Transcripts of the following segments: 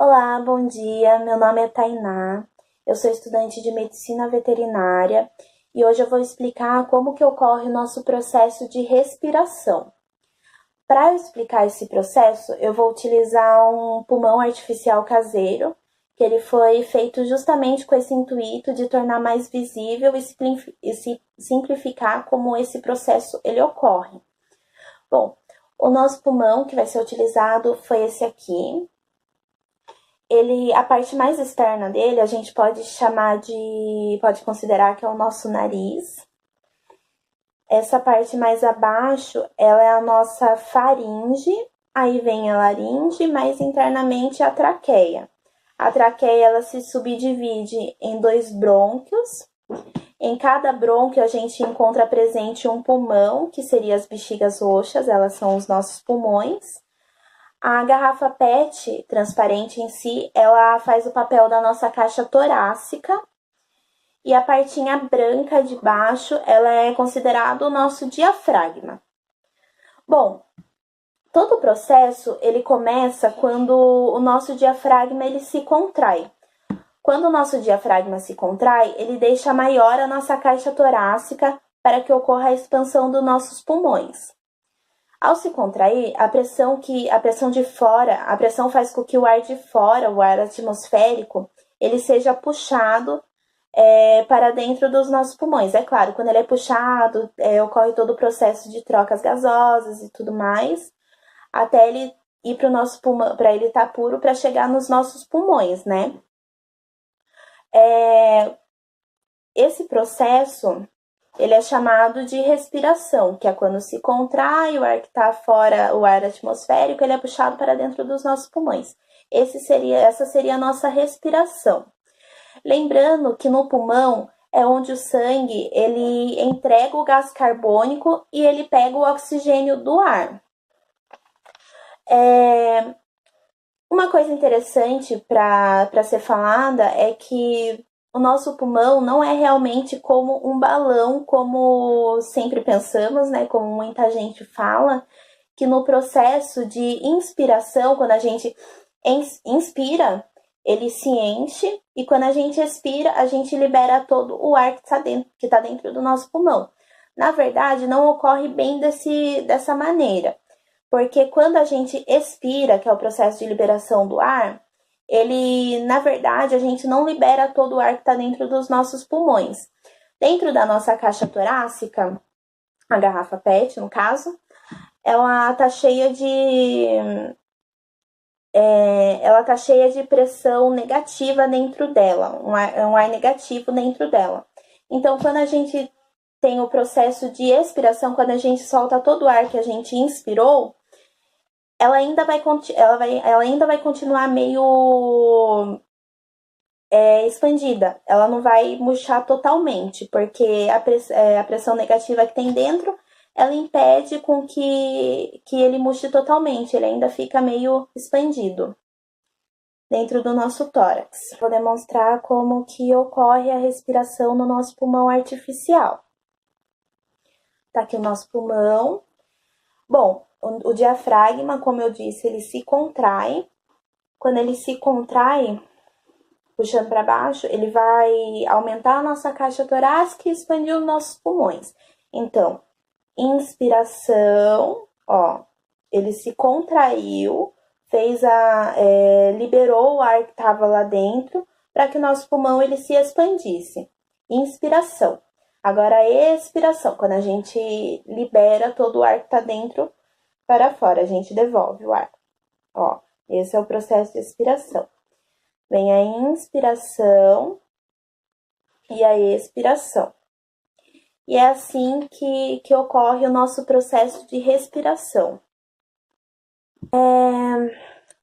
Olá, bom dia. Meu nome é Tainá. Eu sou estudante de medicina veterinária e hoje eu vou explicar como que ocorre o nosso processo de respiração. Para eu explicar esse processo, eu vou utilizar um pulmão artificial caseiro, que ele foi feito justamente com esse intuito de tornar mais visível e simplificar como esse processo ele ocorre. Bom, o nosso pulmão que vai ser utilizado foi esse aqui. A parte mais externa dele, a gente pode considerar que é o nosso nariz. Essa parte mais abaixo, ela é a nossa faringe, aí vem a laringe, mais internamente a traqueia. A traqueia, ela se subdivide em dois brônquios. Em cada brônquio, a gente encontra presente um pulmão, que seria as bexigas roxas, elas são os nossos pulmões. A garrafa PET transparente em si, ela faz o papel da nossa caixa torácica e a partinha branca de baixo, ela é considerado o nosso diafragma. Bom, todo o processo, ele começa quando o nosso diafragma ele se contrai. Quando o nosso diafragma se contrai, ele deixa maior a nossa caixa torácica para que ocorra a expansão dos nossos pulmões. Ao se contrair, a pressão de fora, a pressão faz com que o ar de fora, o ar atmosférico, ele seja puxado para dentro dos nossos pulmões. É claro, quando ele é puxado, ocorre todo o processo de trocas gasosas e tudo mais, até ele ir para o nosso pulmão, para ele estar puro, para chegar nos nossos pulmões, né? Esse processo ele é chamado de respiração, que é quando se contrai o ar que está fora, o ar atmosférico, ele é puxado para dentro dos nossos pulmões. Essa seria a nossa respiração. Lembrando que no pulmão é onde o sangue ele entrega o gás carbônico e ele pega o oxigênio do ar. Uma coisa interessante para ser falada é que o nosso pulmão não é realmente como um balão, como sempre pensamos, né? Como muita gente fala, que no processo de inspiração, quando a gente inspira, ele se enche, e quando a gente expira, a gente libera todo o ar que tá dentro do nosso pulmão. Na verdade, não ocorre bem dessa maneira, porque quando a gente expira, que é o processo de liberação do ar, na verdade, a gente não libera todo o ar que está dentro dos nossos pulmões. Dentro da nossa caixa torácica, a garrafa PET, no caso, ela tá cheia de pressão negativa dentro dela, um ar negativo dentro dela. Então, quando a gente tem o processo de expiração, quando a gente solta todo o ar que a gente inspirou, ela ainda vai continuar meio expandida. Ela não vai murchar totalmente, porque a pressão negativa que tem dentro, ela impede com que ele murche totalmente. Ele ainda fica meio expandido dentro do nosso tórax. Vou demonstrar como que ocorre a respiração no nosso pulmão artificial. Tá aqui o nosso pulmão. Bom, o diafragma, como eu disse, ele se contrai. Quando ele se contrai, puxando para baixo, ele vai aumentar a nossa caixa torácica e expandir os nossos pulmões. Então, inspiração, ó, ele se contraiu, liberou o ar que estava lá dentro para que o nosso pulmão ele se expandisse. Inspiração. Agora, a expiração, quando a gente libera todo o ar que está dentro para fora, a gente devolve o ar. Ó, esse é o processo de expiração. Vem a inspiração e a expiração. E é assim que ocorre o nosso processo de respiração.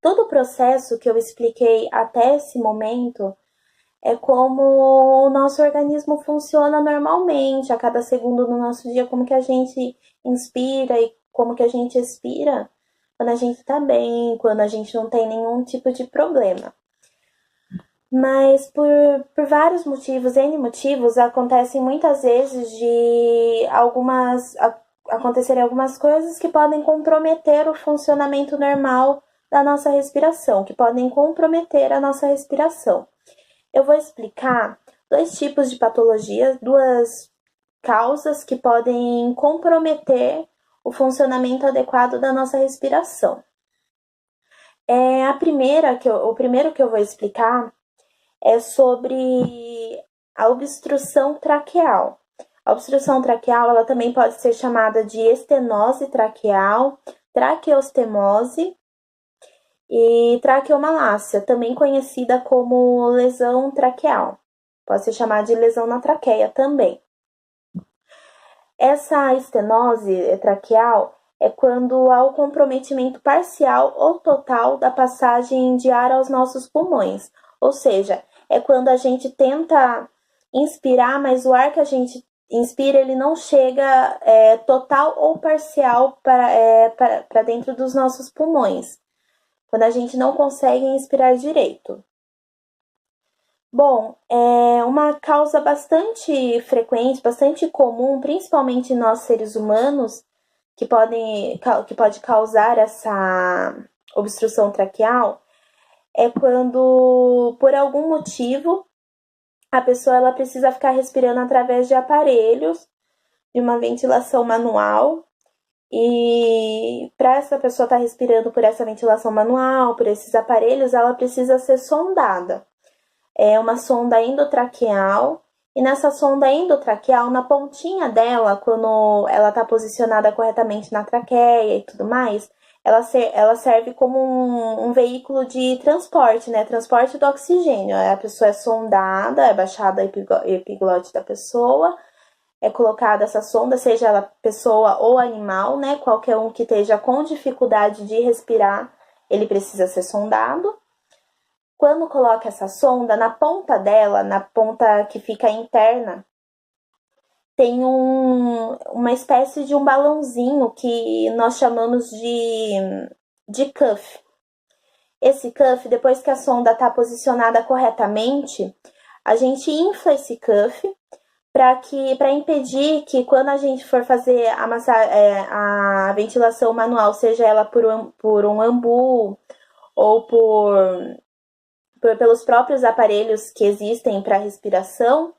Todo o processo que eu expliquei até esse momento é como o nosso organismo funciona normalmente, a cada segundo do nosso dia, como que a gente inspira e como que a gente expira quando a gente tá bem, quando a gente não tem nenhum tipo de problema. Mas por vários motivos, N motivos, acontecem muitas vezes acontecerem algumas coisas que podem comprometer o funcionamento normal da nossa respiração, que podem comprometer a nossa respiração. Eu vou explicar dois tipos de patologias, duas causas que podem comprometer o funcionamento adequado da nossa respiração. O primeiro que eu vou explicar é sobre a obstrução traqueal. A obstrução traqueal, ela também pode ser chamada de estenose traqueal, traqueostemose e traqueomalácia, também conhecida como lesão traqueal. Pode ser chamada de lesão na traqueia também. Essa estenose traqueal é quando há o comprometimento parcial ou total da passagem de ar aos nossos pulmões. Ou seja, é quando a gente tenta inspirar, mas o ar que a gente inspira, ele não chega total ou parcial para dentro dos nossos pulmões. Quando a gente não consegue inspirar direito. Bom, é uma causa bastante frequente, bastante comum, principalmente em nós seres humanos, que pode causar essa obstrução traqueal, é quando, por algum motivo, a pessoa ela precisa ficar respirando através de aparelhos, de uma ventilação manual, e para essa pessoa estar respirando por essa ventilação manual, por esses aparelhos, ela precisa ser sondada. É uma sonda endotraqueal, e nessa sonda endotraqueal, na pontinha dela, quando ela está posicionada corretamente na traqueia e tudo mais, ela serve como um veículo de transporte, né? Transporte do oxigênio. A pessoa é sondada, é baixada a epiglote da pessoa, é colocada essa sonda, seja ela pessoa ou animal, né? Qualquer um que esteja com dificuldade de respirar, ele precisa ser sondado. Quando coloca essa sonda, na ponta dela, na ponta que fica interna, tem uma espécie de um balãozinho que nós chamamos de cuff. Esse cuff, depois que a sonda está posicionada corretamente, a gente infla esse cuff para impedir que quando a gente for fazer a ventilação manual, seja ela por um ambu ou pelos próprios aparelhos que existem para respiração,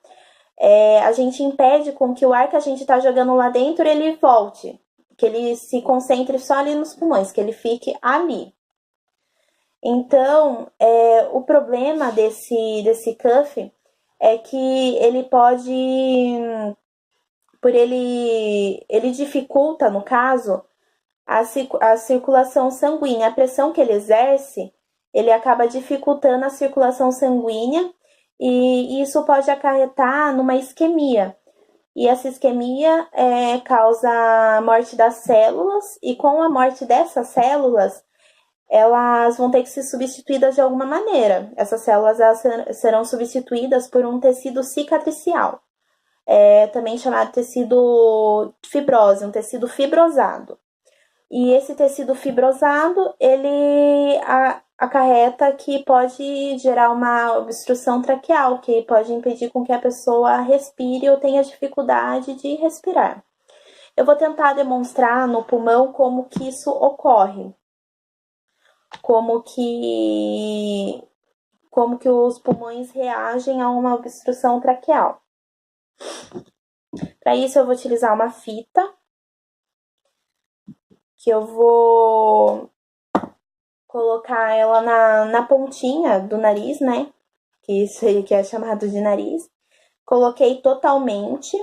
a gente impede com que o ar que a gente está jogando lá dentro ele volte, que ele se concentre só ali nos pulmões, que ele fique ali. Então, o problema desse cuff é que ele pode, ele dificulta, no caso, a circulação sanguínea. A pressão que ele exerce, ele acaba dificultando a circulação sanguínea e isso pode acarretar numa isquemia. E essa isquemia causa a morte das células, e com a morte dessas células, elas vão ter que ser substituídas de alguma maneira. Essas células serão substituídas por um tecido cicatricial, também chamado tecido fibrose, um tecido fibrosado. E esse tecido fibrosado, ele acarreta que pode gerar uma obstrução traqueal, que pode impedir com que a pessoa respire ou tenha dificuldade de respirar. Eu vou tentar demonstrar no pulmão como que isso ocorre. Como que os pulmões reagem a uma obstrução traqueal. Para isso, eu vou utilizar uma fita, que eu vou colocar ela na pontinha do nariz, né? Que é chamado de nariz. Coloquei totalmente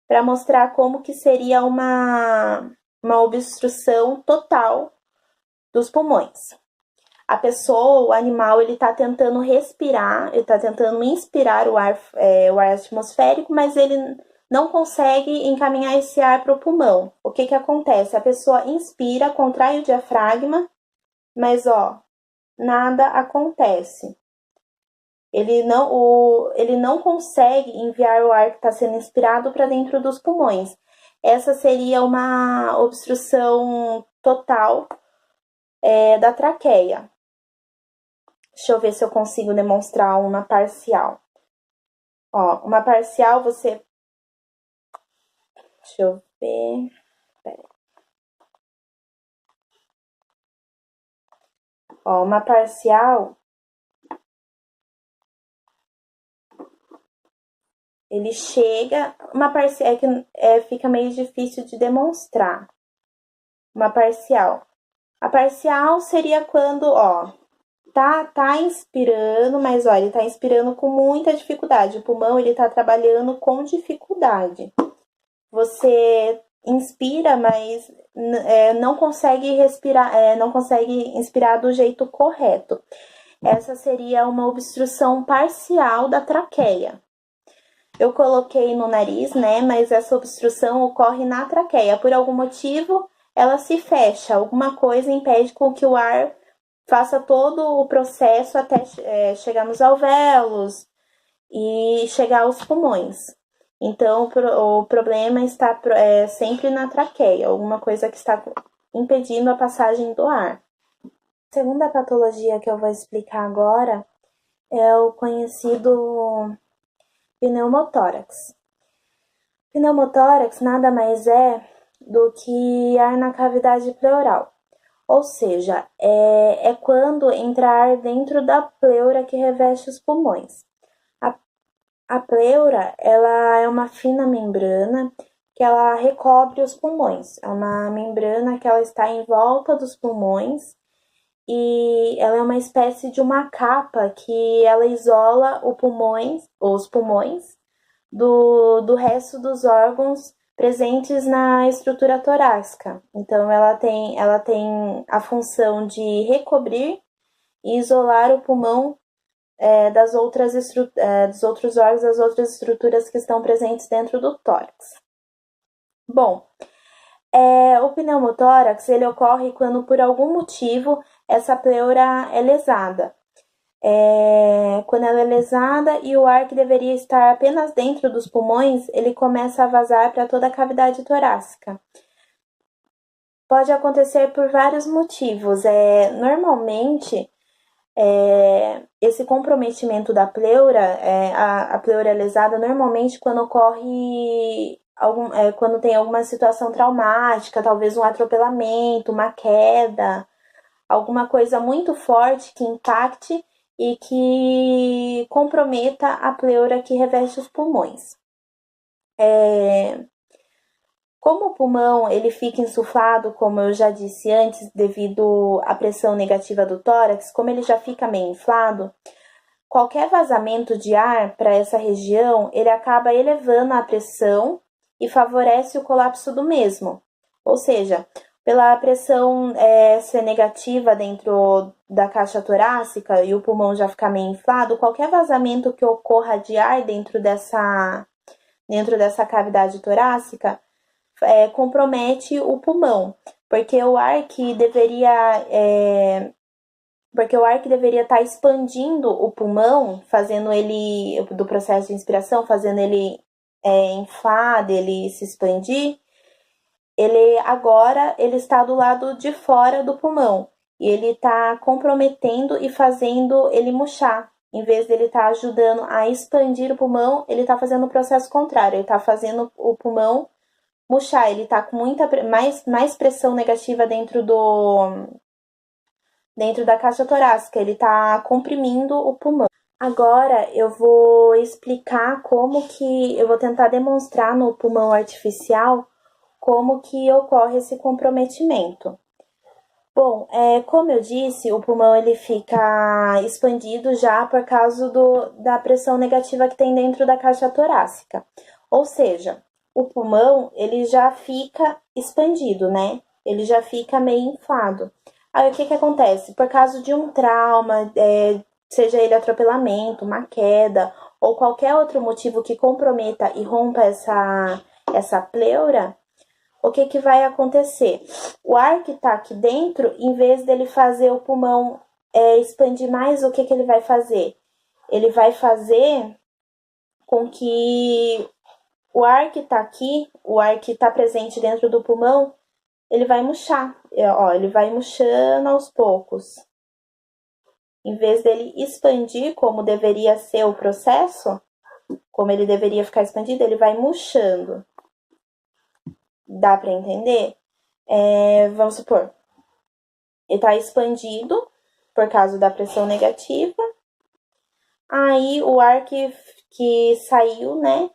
para mostrar como que seria uma obstrução total dos pulmões. A pessoa, o animal, ele tá tentando respirar, ele tá tentando inspirar o ar atmosférico, mas ele não consegue encaminhar esse ar para o pulmão. O que acontece? A pessoa inspira, contrai o diafragma, mas nada acontece. Ele não consegue enviar o ar que está sendo inspirado para dentro dos pulmões. Essa seria uma obstrução total da traqueia. Deixa eu ver se eu consigo demonstrar uma parcial. Uma parcial você... Deixa eu ver... Peraí. Ó, uma parcial, ele chega... Uma parcial é que fica meio difícil de demonstrar. Uma parcial. A parcial seria quando, ó, tá inspirando, mas olha, ele tá inspirando com muita dificuldade. O pulmão, ele tá trabalhando com dificuldade. Você inspira, mas não consegue respirar, não consegue inspirar do jeito correto. Essa seria uma obstrução parcial da traqueia. Eu coloquei no nariz, né? Mas essa obstrução ocorre na traqueia. Por algum motivo, ela se fecha. Alguma coisa impede com que o ar faça todo o processo até chegar nos alvéolos e chegar aos pulmões. Então, o problema está sempre na traqueia, alguma coisa que está impedindo a passagem do ar. A segunda patologia que eu vou explicar agora é o conhecido pneumotórax. Pneumotórax nada mais é do que ar na cavidade pleural. Ou seja, é quando entra ar dentro da pleura que reveste os pulmões. A pleura, ela é uma fina membrana que ela recobre os pulmões. É uma membrana que ela está em volta dos pulmões e ela é uma espécie de uma capa que ela isola os pulmões do resto dos órgãos presentes na estrutura torácica. Então, ela tem a função de recobrir e isolar o pulmão dos outros órgãos, das outras estruturas que estão presentes dentro do tórax. Bom, o pneumotórax ele ocorre quando, por algum motivo, essa pleura é lesada. Quando ela é lesada e o ar que deveria estar apenas dentro dos pulmões, ele começa a vazar para toda a cavidade torácica. Pode acontecer por vários motivos. Normalmente, esse comprometimento da pleura, a pleura lesada, normalmente quando ocorre quando tem alguma situação traumática, talvez um atropelamento, uma queda, alguma coisa muito forte que impacte e que comprometa a pleura que reveste os pulmões. Como o pulmão ele fica insuflado, como eu já disse antes, devido à pressão negativa do tórax, como ele já fica meio inflado, qualquer vazamento de ar para essa região, ele acaba elevando a pressão e favorece o colapso do mesmo. Ou seja, pela pressão ser negativa dentro da caixa torácica e o pulmão já ficar meio inflado, qualquer vazamento que ocorra de ar dentro dessa cavidade torácica compromete o pulmão, porque o ar que deveria estar expandindo o pulmão, fazendo ele, do processo de inspiração, fazendo ele inflar, ele se expandir, ele está do lado de fora do pulmão e ele está comprometendo e fazendo ele murchar. Em vez dele estar ajudando a expandir o pulmão, ele está fazendo o processo contrário, ele está fazendo o pulmão murchar, ele está com mais pressão negativa dentro da caixa torácica, ele está comprimindo o pulmão. Agora eu vou explicar eu vou tentar demonstrar no pulmão artificial como que ocorre esse comprometimento. Bom, como eu disse, o pulmão ele fica expandido já por causa da pressão negativa que tem dentro da caixa torácica. Ou seja, o pulmão ele já fica expandido, né? Ele já fica meio inflado. Aí o que acontece? Por causa de um trauma, seja ele atropelamento, uma queda ou qualquer outro motivo que comprometa e rompa essa pleura, o que vai acontecer? O ar que está aqui dentro, em vez dele fazer o pulmão expandir mais, o que ele vai fazer? Ele vai fazer com que o ar que está aqui, o ar que está presente dentro do pulmão, ele vai murchar. Ele vai murchando aos poucos. Em vez dele expandir, como deveria ser o processo, como ele deveria ficar expandido, ele vai murchando. Dá para entender? Vamos supor, ele está expandido por causa da pressão negativa. Aí o ar que saiu, né,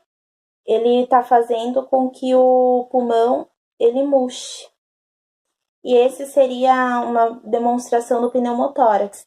ele tá fazendo com que o pulmão ele murche. E esse seria uma demonstração do pneumotórax.